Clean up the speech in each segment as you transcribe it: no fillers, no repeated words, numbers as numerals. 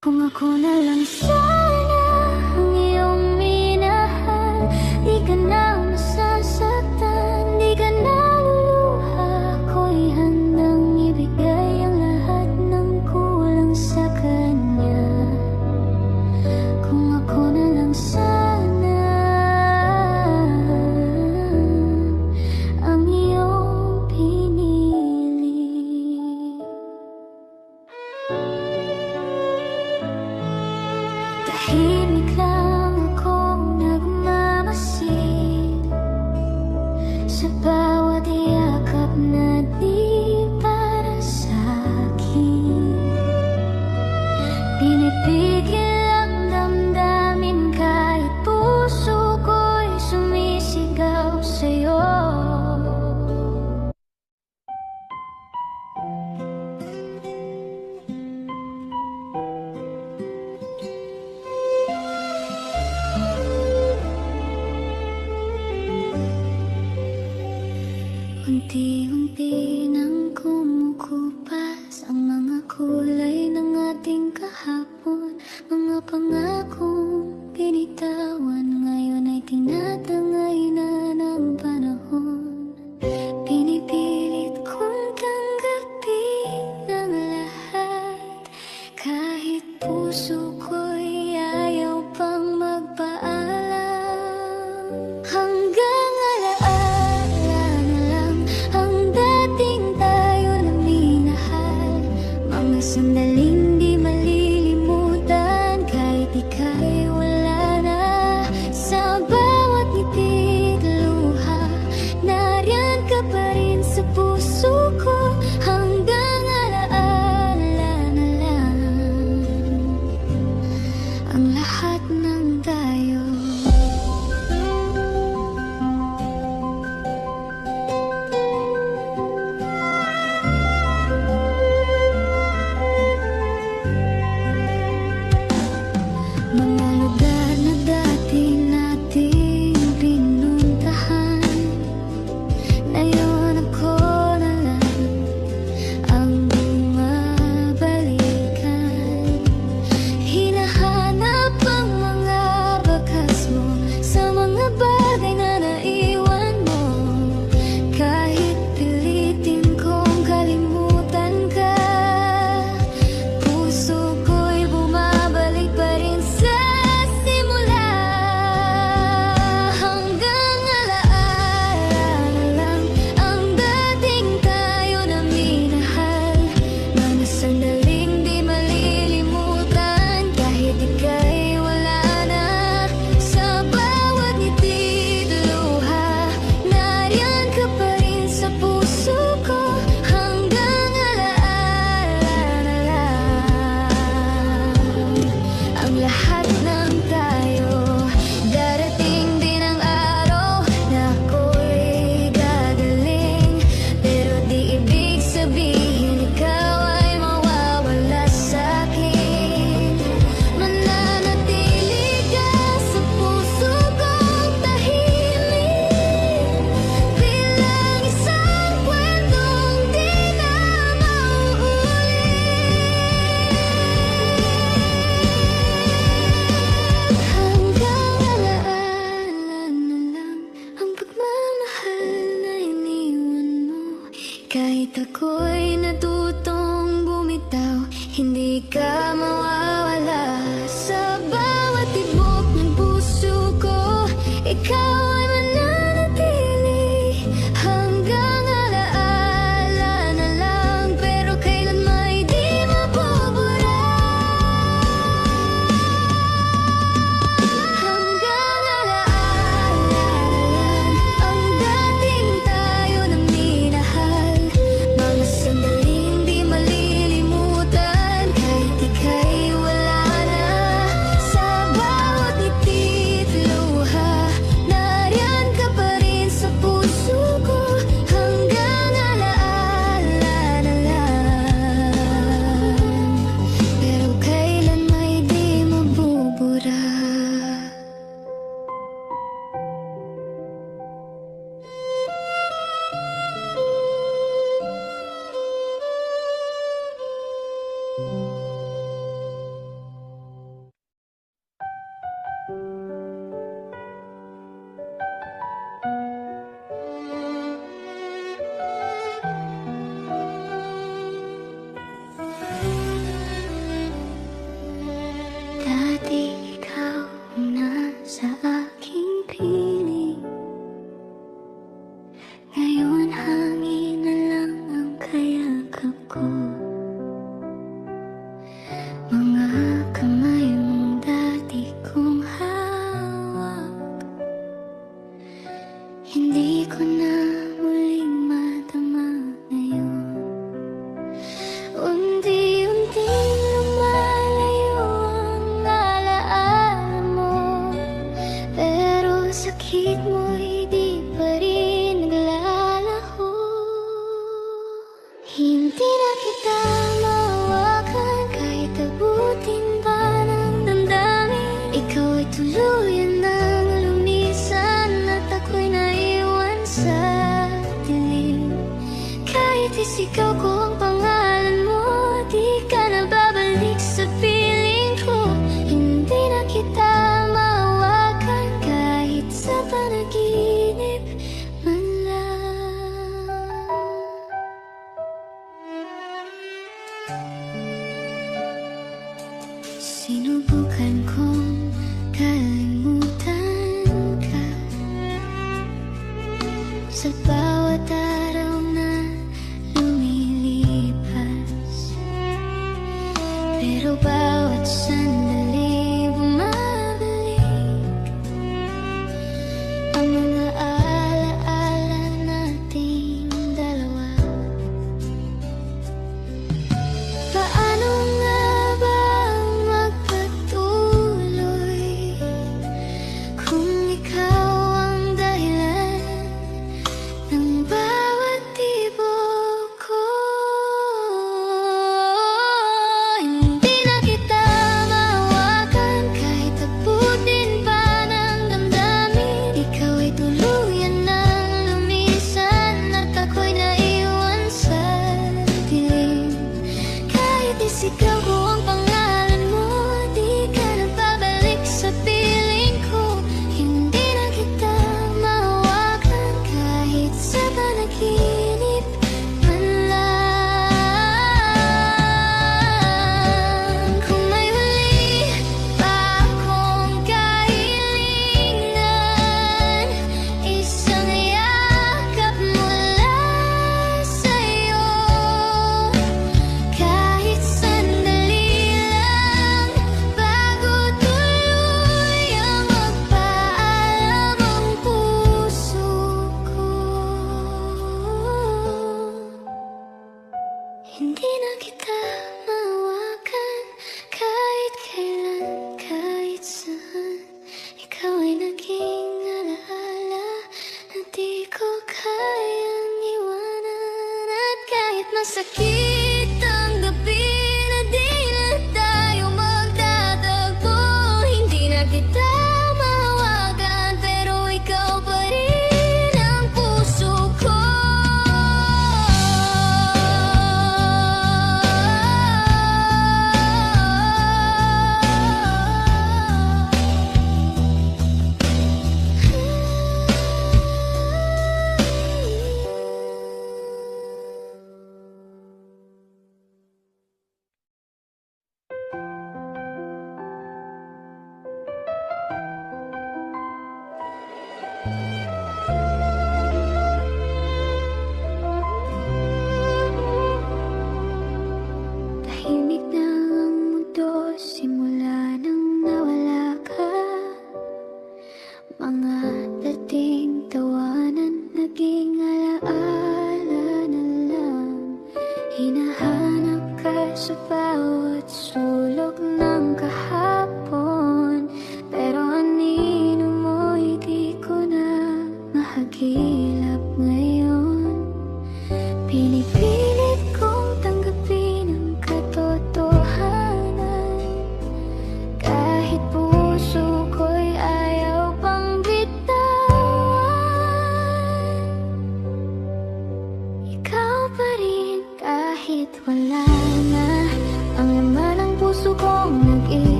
Kung ako na lang sana ang iyong minahal, di ka na masasaktan, di ka na luluha. Ako'y handang ibigay ang lahat ng kulang sa kanya. Kung ako na lang sana ang iyong pinili. Tahimik lang akong nagmamasid sa bawat yakap na di para sa'kin. Pinipigil ang damdamin kahit puso ko'y sumisigaw sa'yo. Unti-unti nang kumukupas ang mga kulay ng ating kahapon. Mga pangakong binitawan ngayon ay tinatangay na ng panahon. Pinipilit kong tanggapin ang lahat, kahit puso ko'y ayaw pang magpaalam. Hanggang alaala na lang ang dating tayo na minahal, mga sandaling di malilimutan kahit ika'y wala na. Sa bawat ngiti at luha, nariyan ka pa rin sa puso ko. Hanggang alaala na lang. Sinisigaw ko ang pangalan mo, di ka na babalik sa piling ko. Hindi na kita mawakan kahit sa panaginip man lang. Sinubukan kong kalimutan ka sa bawat araw na lumilipas, pero bawat sandali bumabalik ang mga alaala nating dalawa. Paano nga ba magpatuloy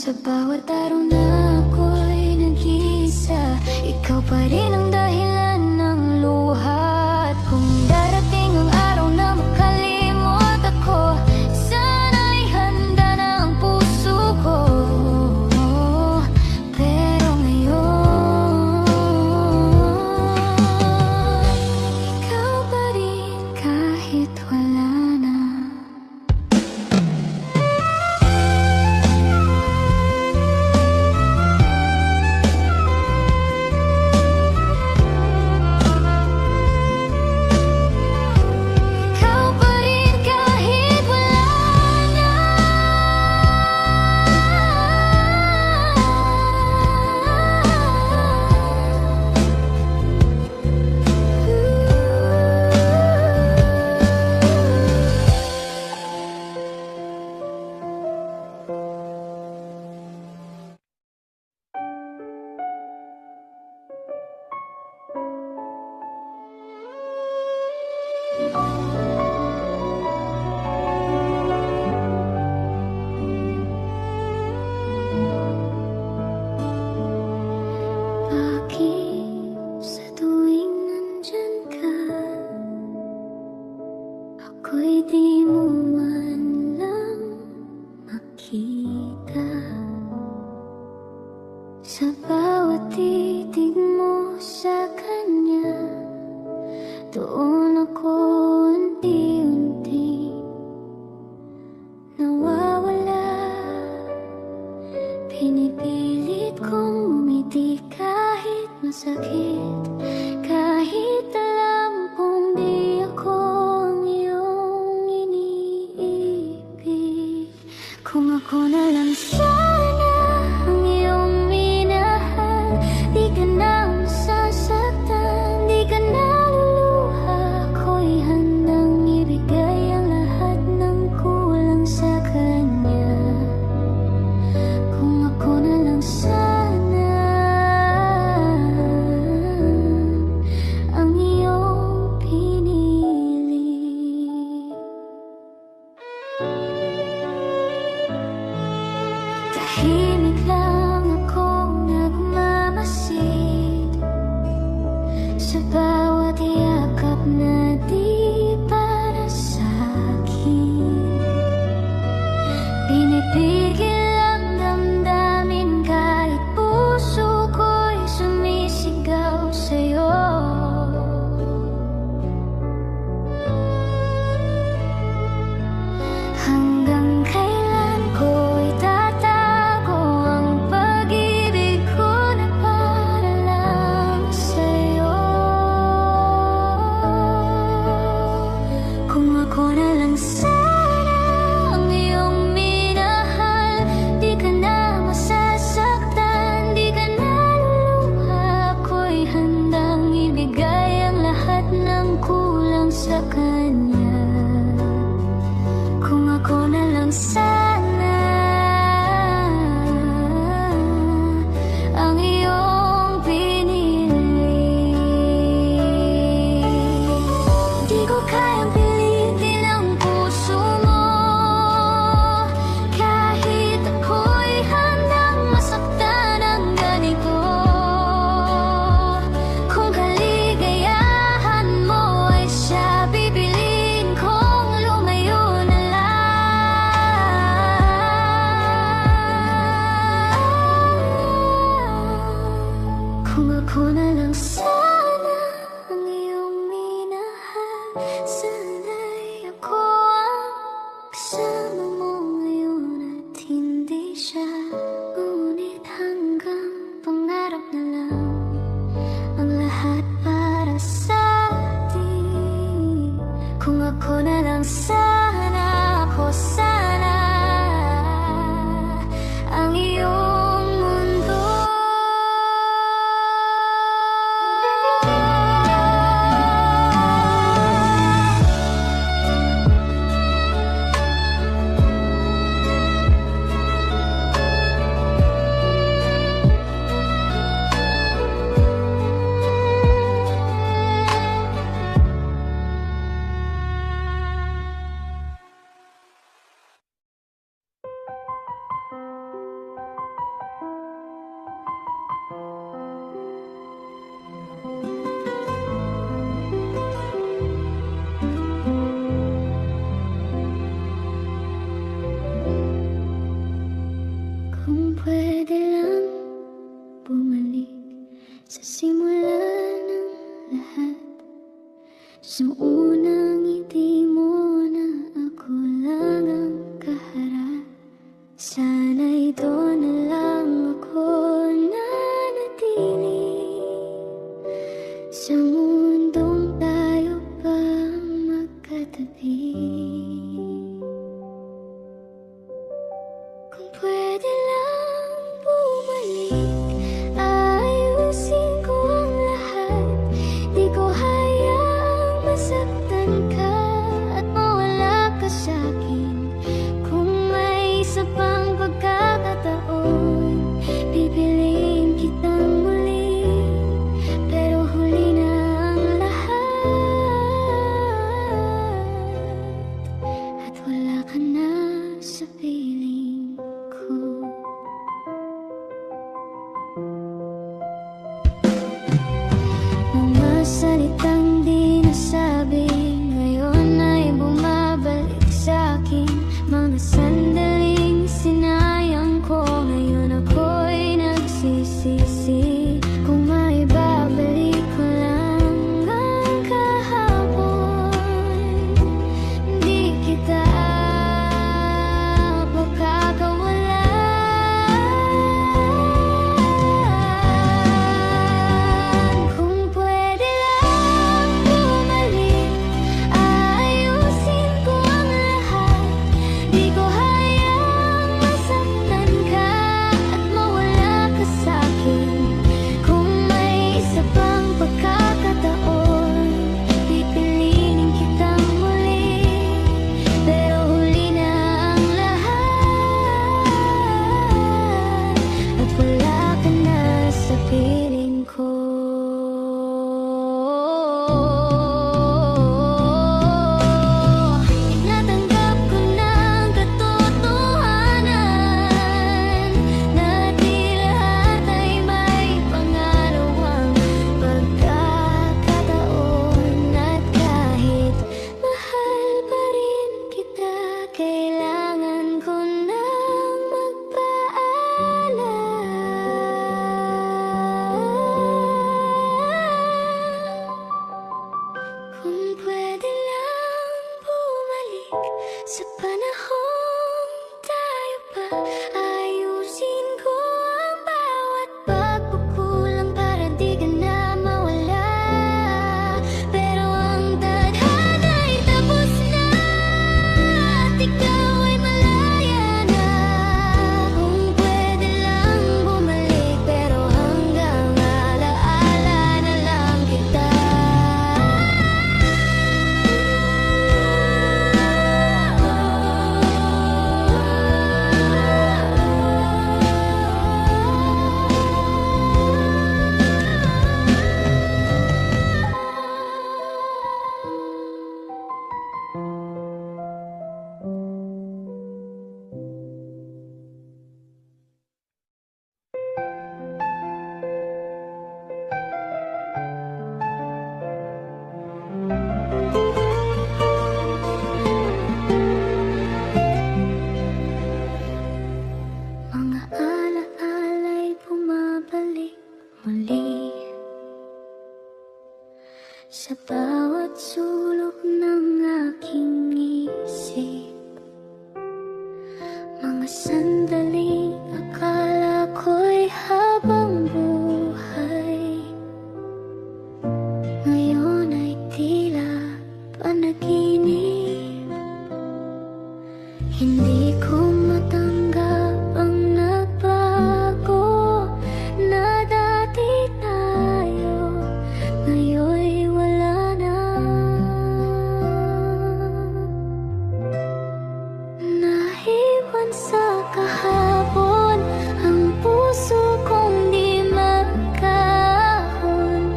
Sa bawat araw na ako'y nag-iisa, ikaw pa rin ang dahilan ng luha. At kung darating ang araw na makalimot ako, sana'y handa na ang puso ko. Pero ngayon, ikaw pa rin kahit wala na. Bakit sa tuwing nandyan ka, ako'y di mo man lang makita? Sa bawat titig mo sa kanya, doon ako unti-unti nawawala. Pinipilit kong umiti kahit masakit, kahit alam kong di ako ang iyong iniibig. Kung ako na lang sana ang iyong minahal, di ka na masasaktan, di ka na luluha. Ako'y handang ibigay ang lahat ng kulang sa kanya. Kung ako na lang sana ang iyong pinili. Tahimik lang akong nagmamasid sa bawat yakap na di para sa'kin. Pinipigil ang damdamin kahit puso ko'y sumisigaw sa'yo. Hanggang kailan ko itatago ang pag-ibig ko na para lang sa'yo? Kung ako na lang sana ang iyong minahal, Kung pwede lang bumalik sa simula ng lahat, sa unang ngiti mo na ako lang ang kaharap. Sana'y doon na lang ako nanatili, sa mundong tayo pa magkatabi. Kung pwede lang bumalik, ayusin ko ang lahat. Di ko hayaang masaktan ka at mawala ka sa'kin. Kung may isa pang pagkakataon, pipiliin kitang muli, pero huli na ang lahat, at wala ka na sa piling ko. Mga salitang di nasabi ngayon ay bumabalik sa'kin. Mga sandaling sinayang ko, ngayon ako'y nagsisisi. Kung maibabalik ko lang ang kahapon, di kita pagkakawalan. Kung pwede lang bumalik, ayusin ko ang lahat. Di ko hayaang masaktan ka at mawala ka sa'kin. Kung may isa pang pagkakataon, pipiliin kitang muli, pero huli na ang lahat, at wala ka na sa piling ko. Tinatanggap ko na ang katotohanan na di lahat ay may pangalawang pagkakataon. At kahit mahal pa rin kita, kailangan ko nang magpaalam. Kung pwede lang bumalik sa panahon tayo pa, ayusin ko ang bawat pagkukulang para di ka na mawala. Pero ang tadhana'y tapos na at ikaw ay malaya na. Kung pwede lang bumalik, pero hanggang alaala na lang kita. Mga alaala'y bumabalik muli sa bawat sulok ng aking isip. Mga sandaling akala ko'y habang buhay, ngayon ay tila panaginip. Hindi ko matanggap ang nagbago na dati tayo, ngayon'y wala na. Nahiwan sa kahapon ang puso kong di magkahon,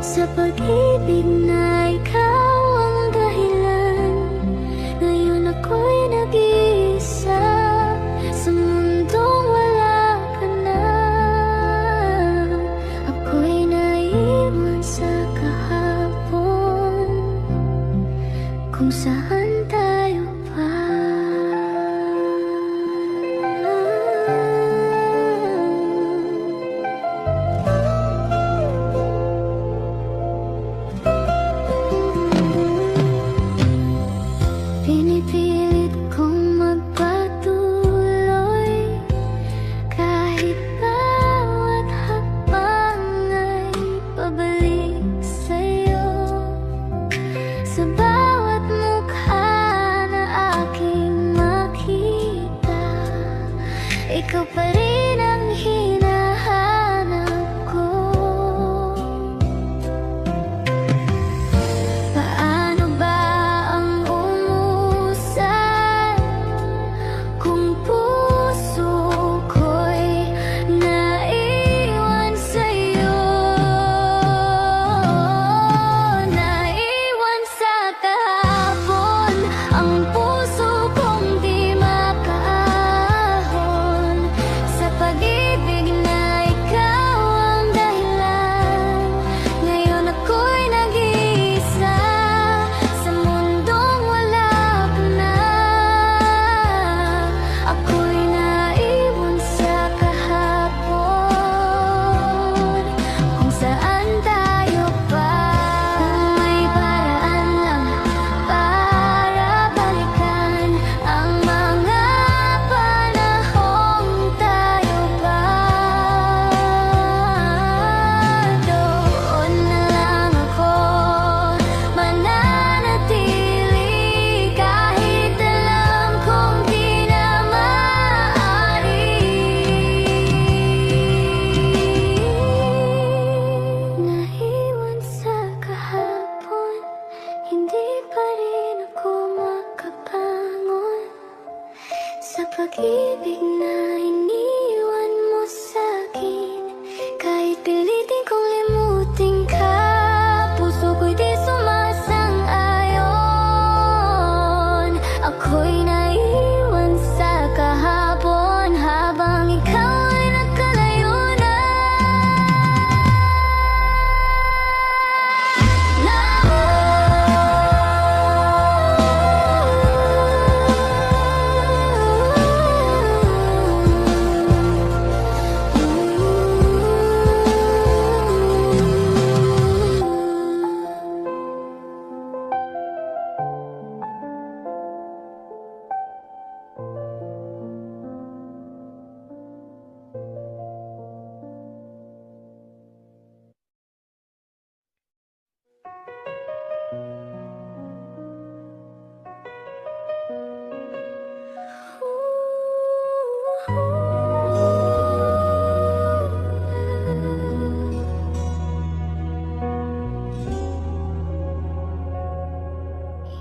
sa pag-ibig na ikaw ang dahilan. Ngayon ako'y nag-iisa sa mundong wala ka na. Ako'y naiwan sa kahapon, kung saan tayo pa. ikaw pa rin ang hinahanap ko. Paano ba ang umusan kung puso ko'y naiwan sa'yo? Naiwan sa kahapon ang puso kong di makaahon sa pag-ibig na ikaw ang dahilan. Ngayon ako'y nag-iisa sa mundong wala ka na. Ako'y naiwan sa kahapon kung saan tayo pa. Kung may paraan lang para balikan ang mga panahong tayo pa, doon na lang ako mananatili kahit alam kong di na maaari. Naiwan sa kahapon, hindi pa rin ako makabangon sa pag-ibig na iniwan mo sa'kin. Kahit pilitin kong limutin ka, puso ko'y di sumasang-ayon. Ako'y naiwan sa kahapon habang ikaw ay nagkalayo na.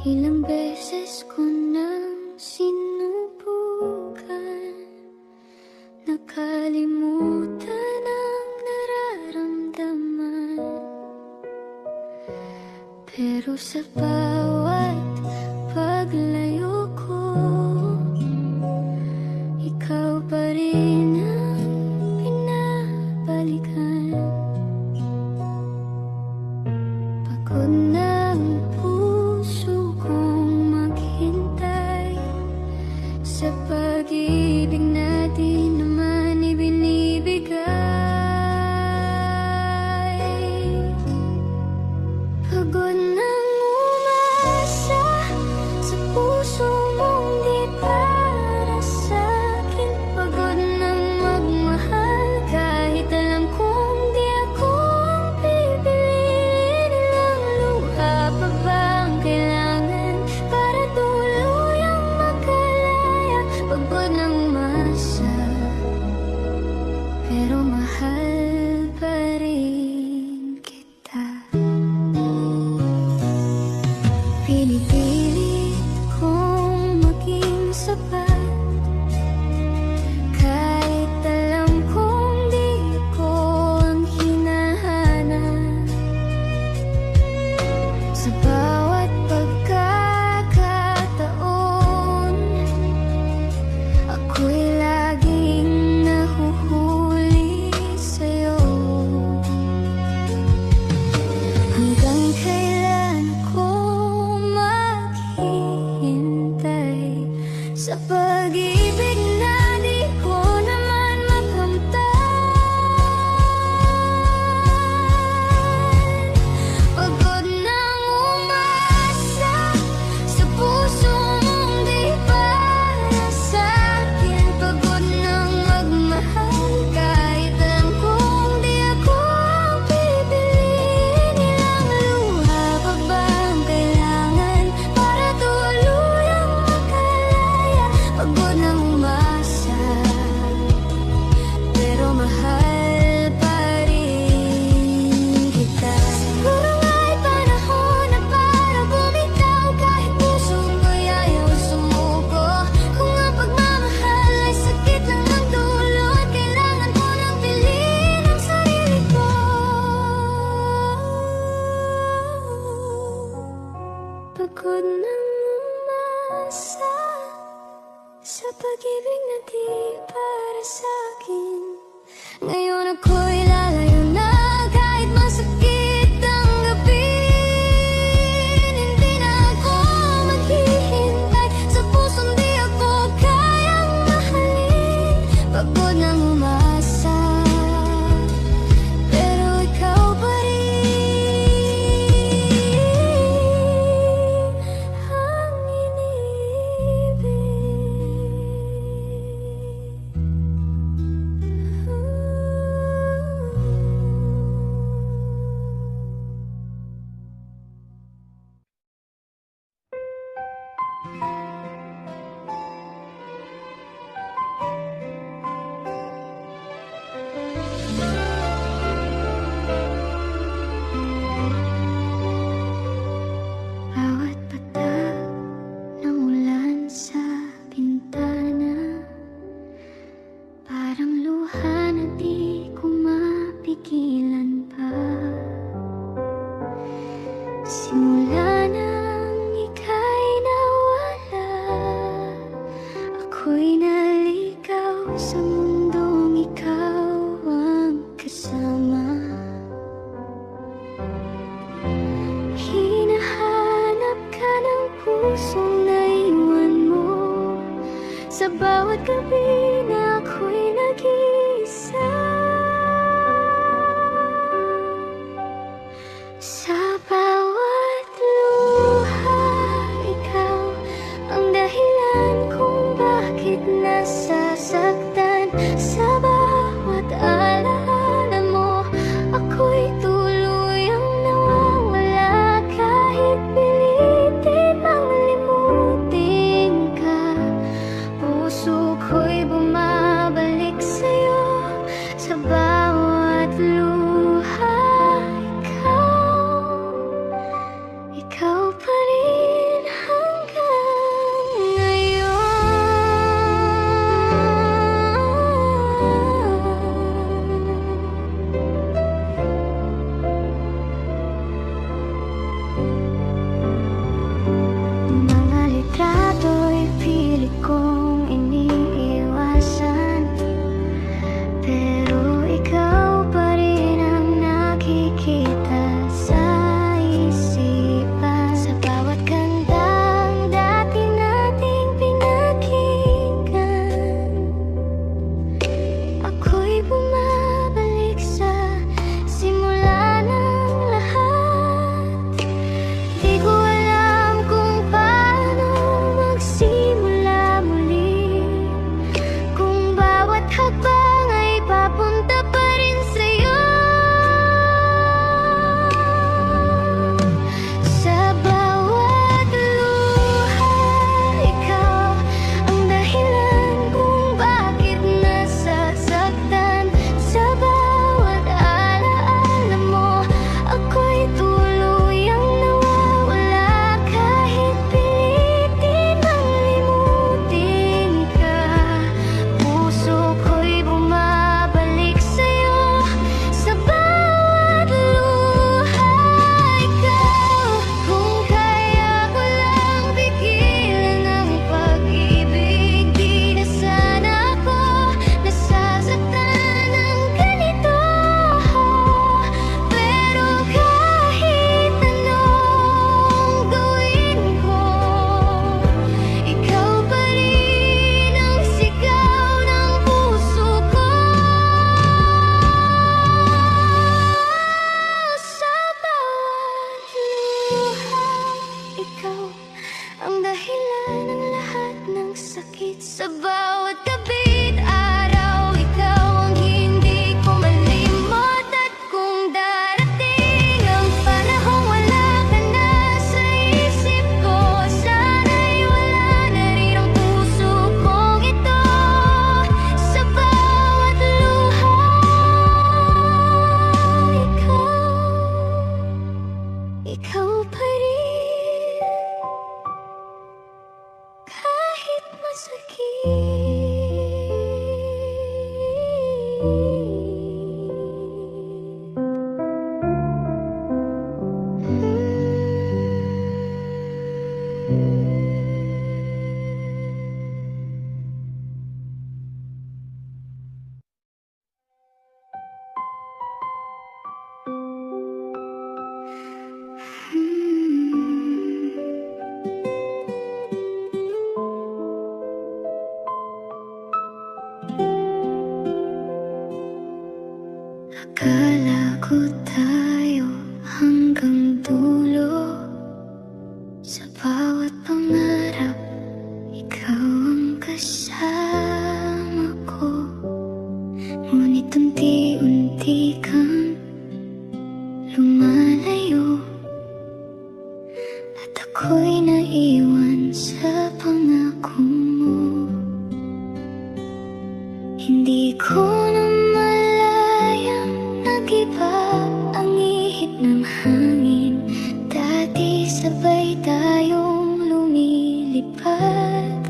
Ilang beses ko nang sinubukan, nakalimutan ang nararamdaman. Pero sa bawat paglayo ko, ikaw pa rin ang pinabalikan. Pagod na ang puso kong maghintay sa pag-ibig na di naman ibinibigay. Pagod nang umasa pagod ng umasa, pero ikaw pa rin ang iniibig. Bawat patak ng ulan sa bintana, parang luha na di ko mapigilan pa. Simula nang ika'y nawala, ako'y naligaw sa mundong ikaw ang kasama. Hinahanap ka ng pusong naiwan mo sa bawat gabi na ako'y nag-iisa. Akala ko tayo hanggang dulo. Sa bawat pangarap, ikaw ang kasama ko. Ngunit unti-unti kang lumalayo, at ako'y naiwan sa pangako mo. Hindi ko na malayang nag-iba ang ihip ng hangin. Dati sabay tayong lumilipad.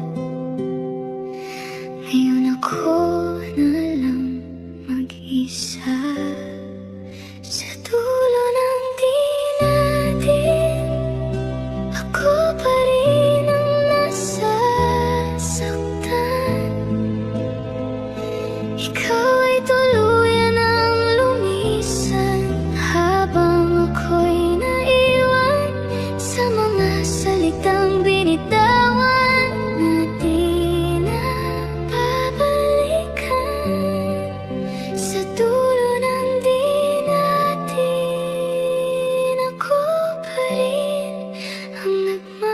Ngayon ako na lang mag-isa sa dulo ng di natin. Ako pa rin ang nasasaktan. Ikaw ay tuluyan ang lumisan, habang ako'y naiwan sa mga salitang binitawan na di na babalikan. Sa dulo ng di natin, ako pa rin ang nagmamahal.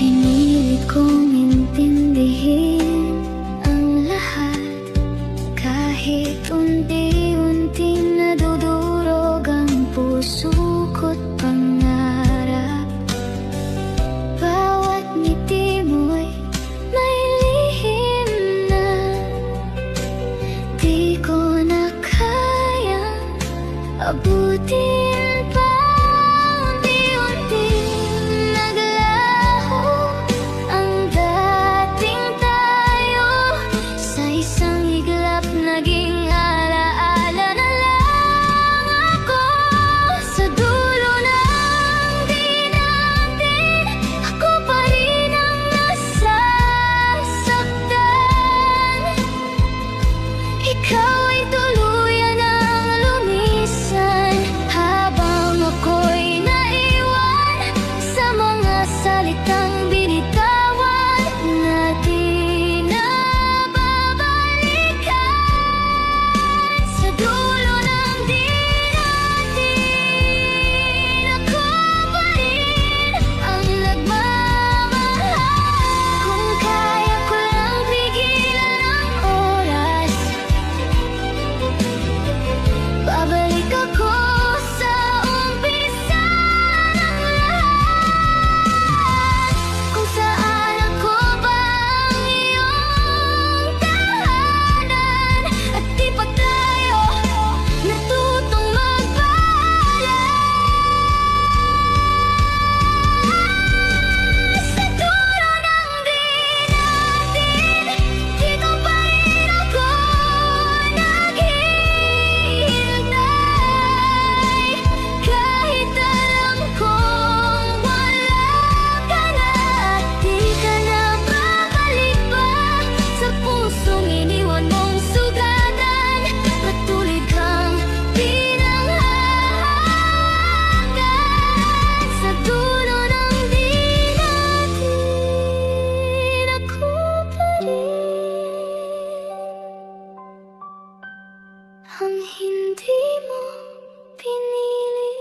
Pinilit kong intindihin ang lahat, kahit unti-unting nadudurog ang puso ko't pangarap. Bawat ngiti mo'y may lihim na di ko na kayang abutin pa. Unti-unting naglaho ang dating tayo, sa isang iglap naging alaala na lang ako. Sa dulo ng di natin, ako pa rin ang nasasaktan. Ikaw ay tuluyan ang lumisan, habang ako'y naiwan sa mga salitang binitawan na di na babalikan. Sa dulo ng di natin, ako pa rin ang nagmamahal. Kung kaya ko lang pigilan ang oras, babalik ako sa umpisa ng lahat. Kung saan ako ba ang iyong tahanan, at di pa tayo natutong magpaalam. Sa dulo ng di natin, dito pa rin ako naghihintay. Kahit alam kong wala ka na, at di ka na babalik pa sa pusong iniwan mong sugatan. Patuloy kang pinanghahawakan. Sa dulo ng di natin, ako pa rin ang hindi mo pinili.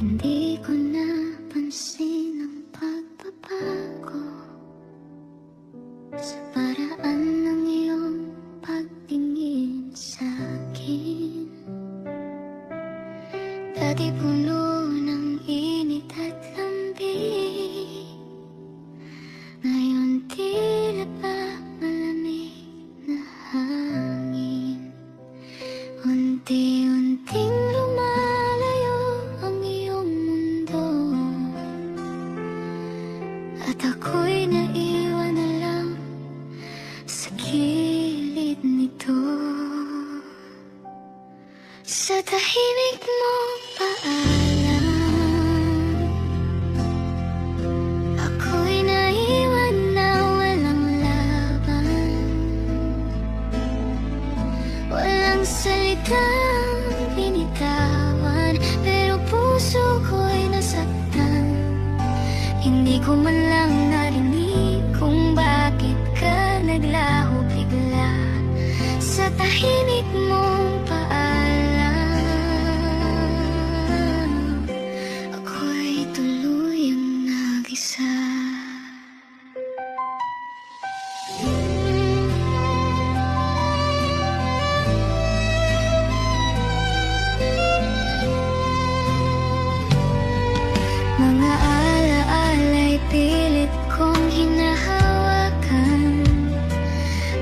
Hindi ko napansin ang pagbabago sa paraan ng iyong pagtingin sa'kin. Dati puno ng Sa tahimik mong paalam, ako'y naiwan na walang laban. Walang salitang binitawan, pero puso ko'y nasaktan. Hindi ko man lang narinig kung bakit ka naglaho bigla. Sa tahimik mong paalam, ako'y tuluyang nag-isa. Mga alaala'y pilit kong hinahawakan,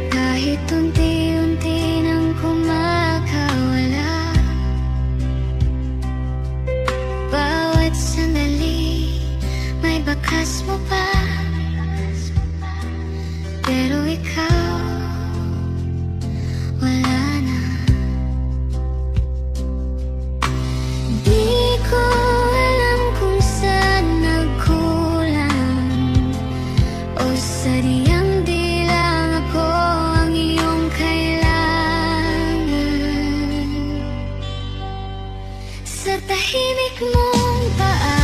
kahit unti-unti nang kumakawala. Bawat sandali may bakas mo pa, pero ikaw wala na. Di ko alam kung saan nagkulang, o sadyang di lang ako ang iyong kailangan. Sa tahimik mong paalam,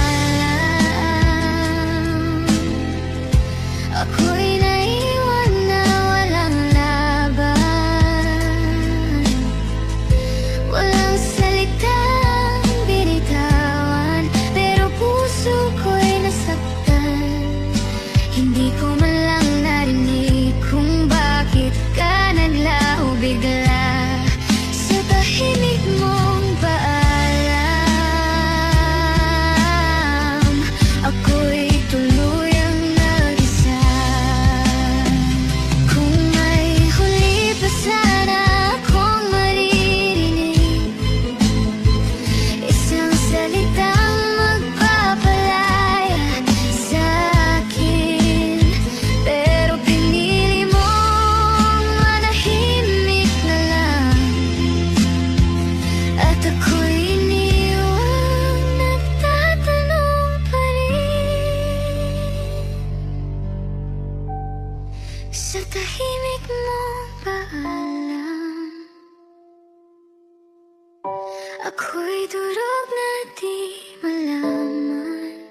ako'y naiwan na walang laban. Walang salitang binitawan, pero puso ko'y nasaktan. Hindi ko man lang narinig kung bakit ka naglaho bigla. Sa tahimik mong paalam, ako'y tuluyang nag-isa. Kung may huli pa sana akong maririnig, isang salitang magpapalaya sa akin, pero pinili mong manahimik na lang. At ako'y iniwang nagtatanong pa rin. Sa tahimik mong paalam, ako'y durog na di malaman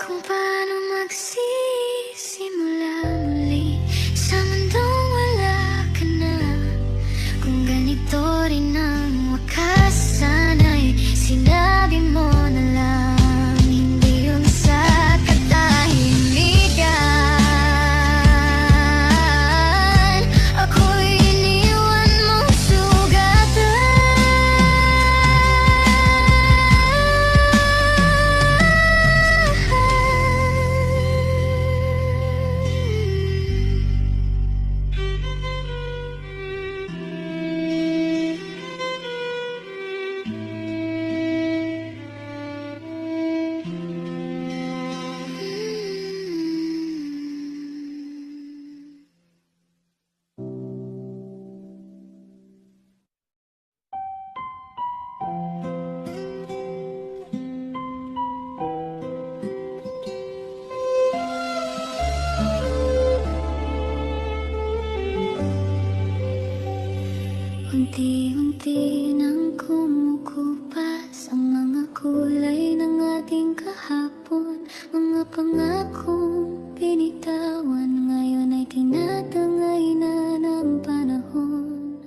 kung paano magsisimula muli sa mundong wala ka na. Kung ganito rin ang wakas, sana'y sinabi mo na lang, hindi yun sa katahimikan. Ako'y iniwan mong unti-unti nang kumukupas ang mga kulay ng ating kahapon. Mga pangakong binitawan ngayon ay tinatangay na ng panahon.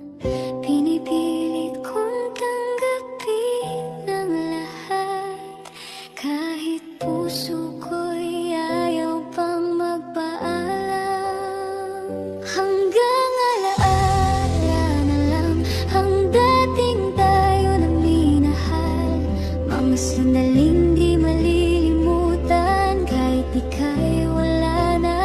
Pinipilit kong tanggapin ang lahat, kahit puso ko'y ayaw pang magpaalam. Hanggang alaala na lang ang dating tayo na minahal. Mga sandaling di malilimutan kahit ika'y wala na.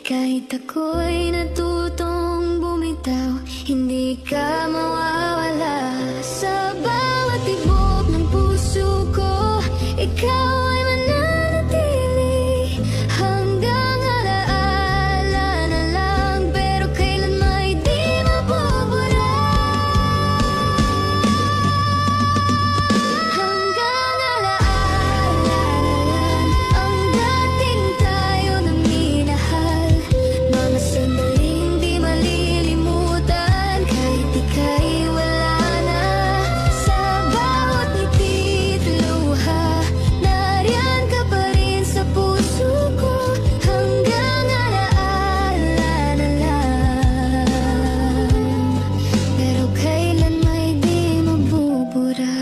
Kahit ako'y natutong bumitaw, hindi ka mawawala. Sa bawat tibok ng puso ko, ikaw ay mananatili. Hanggang alaala na lang, pero kailan may di mabubura. Hanggang alaala na lang, ang dating tayo na minahal. Mga sandaling di malilimutan, kahit ika'y wala na. Sa bawat ngiti at luha, nariyan ka pa rin sa puso ko. Hanggang alaala na lang, pero kailan may di mabubura.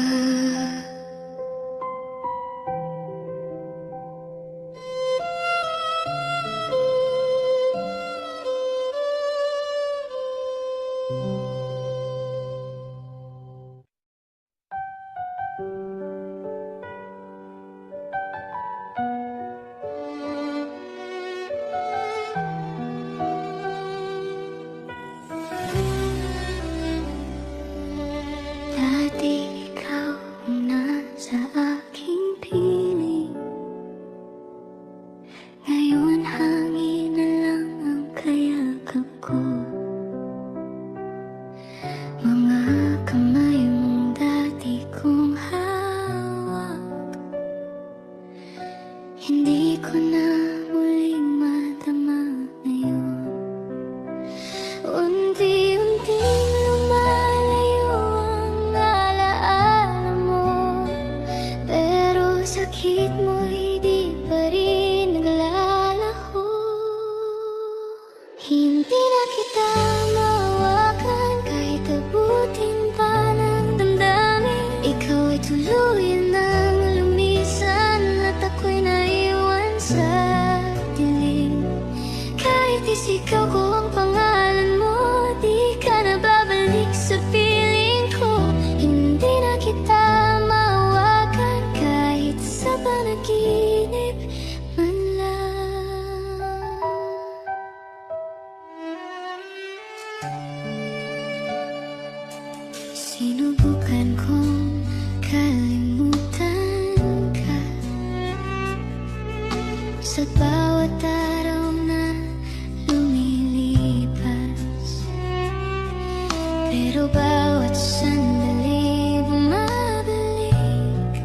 Dati ikaw ang nasa aking piling, ngayon hangin na lang ang kayakap ko. Mga kamay mong dati kong hawak, hindi ko na muling madama ngayon. Unti-unting lumalayo ang alaala mo, pero sakit mo'y di pa rin naglalaho. Hindi na kita mawakan, kahit abutin pa ng damdamin. Ikaw ay tuluyan nang lumisan, at ako'y naiwan sa dilim. Kahit isigaw ko ang pangalan mo, di ka na babalik sa piling ko. Hindi na kita mawakan, kahit sa panaginip man lang. Sinubukan kong kalimutan ka sa bawat araw na lumilipas, pero bawat sandali bumabalik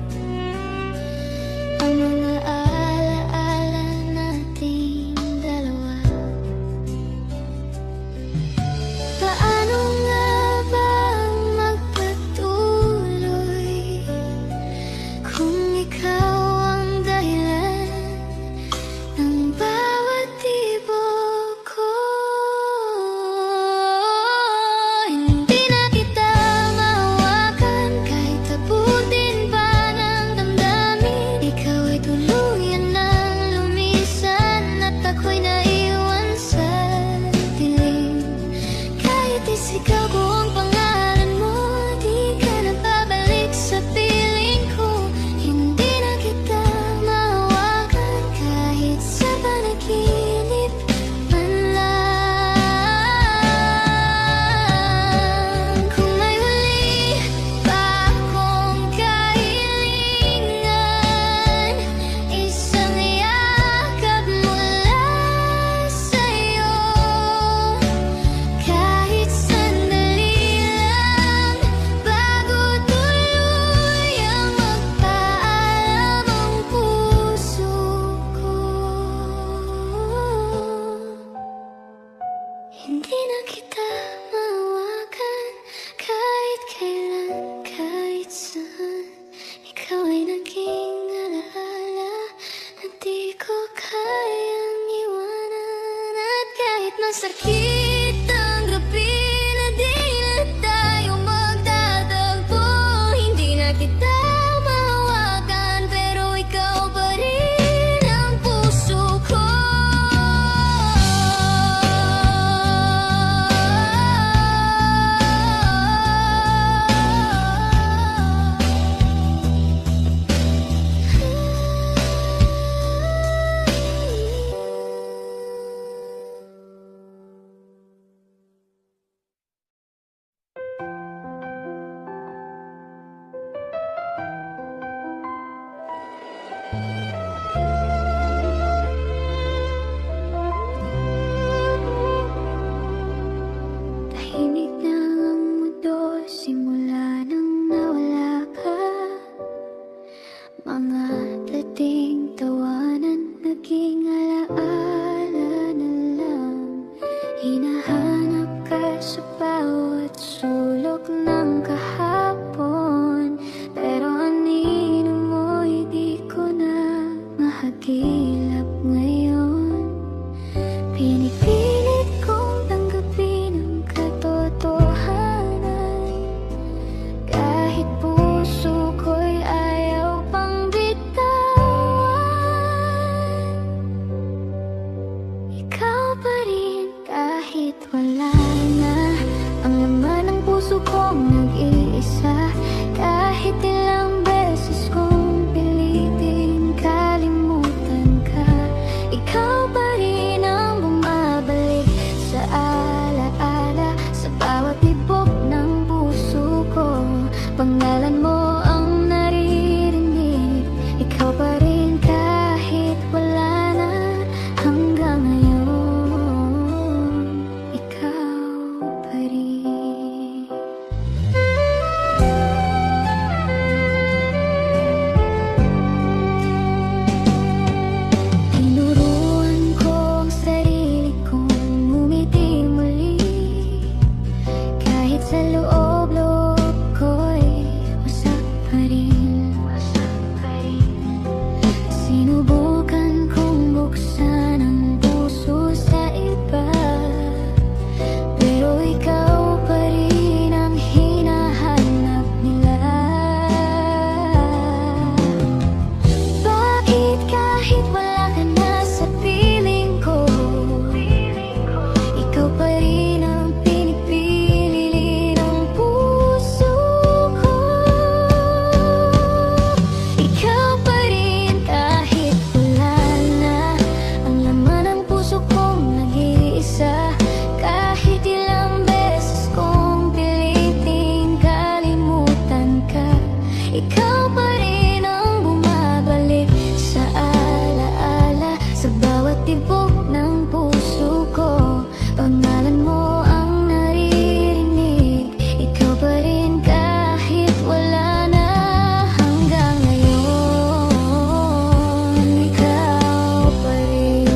ang mga alaala nating dalawa. Paano nga bang magpatuloy kung ikaw ang dahilan ng bawat tibok ko? Hindi na kita mawakan, kahit abutin pa ng damdamin. Ikaw ay tuluyan nang lumisan, at ako'y naiwan sa dilim. Kahit isigaw ko ang pangalan mo, di ka na babalik sa piling ko. Hindi na kita mawakan, kahit sa panaginip man lang. Kung may huli pa akong kahilingan, isang yakap mula sa'yo. Kahit sandali lang, bago tuluyang magpaalam ang puso ko. Hindi na kita mawakan, kahit kailan, kahit saan. Ikaw ay naging alaala na di ko kayang iwanan. At kahit masakit ang gabi na di na tayo magtatagpo, hindi na kita mawakan, pero ikaw pa rin ang puso ko. Hinahanap ka sa bawat sulok ng kahapon, pero anino mo'y di ko na mahagilap ngayon. Pinipilit kong tanggapin ang katotohanan, kahit puso ko'y ayaw pang bitawan. Ikaw pa rin kahit wala na ang laman ng puso kong nag-iisa. Kahit ilang beses kong pilitin kalimutan ka, ikaw pa rin ang bumabalik sa alaala. Sa bawat tibok ng puso ko, pangalan mo ang naririnig. Ikaw pa rin kahit wala na hanggang ngayon. Ikaw pa rin. Tinuruan ko ang sarili kong ngumiti muli, kahit sa loob-loob ko'y wasak pa rin. Sinubukan kong buksan ang puso sa iba, pero ikaw pa rin ang hinahanap nila. Bakit kahit wala ka na sa piling ko, ikaw pa rin ang pinipili ng puso ko? Ikaw pa rin kahit wala na ang laman ng puso kong nag-iisa. Kahit ilang beses kong piliting kalimutan ka, ikaw pa rin ang bumabalik sa alaala. Sa bawat tibok ng puso ko, pangalan mo ang naririnig. Ikaw pa rin kahit wala na hanggang ngayon. Ikaw pa rin.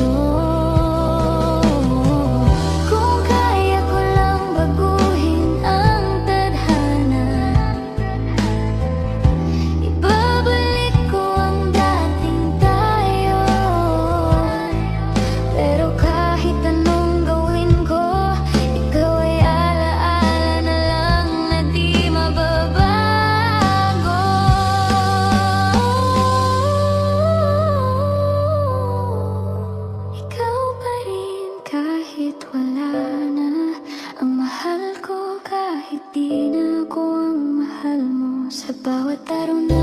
Kung kaya ko lang baguhin ang tadhana, ibabalik ko ang dating tayo. Pero kahit anong gawin ko, ikaw ay alaala na lang na di mababago. Ikaw pa rin kahit wala na ang mahal ko, kahit di na ako ang mahal mo. Sa bawat araw na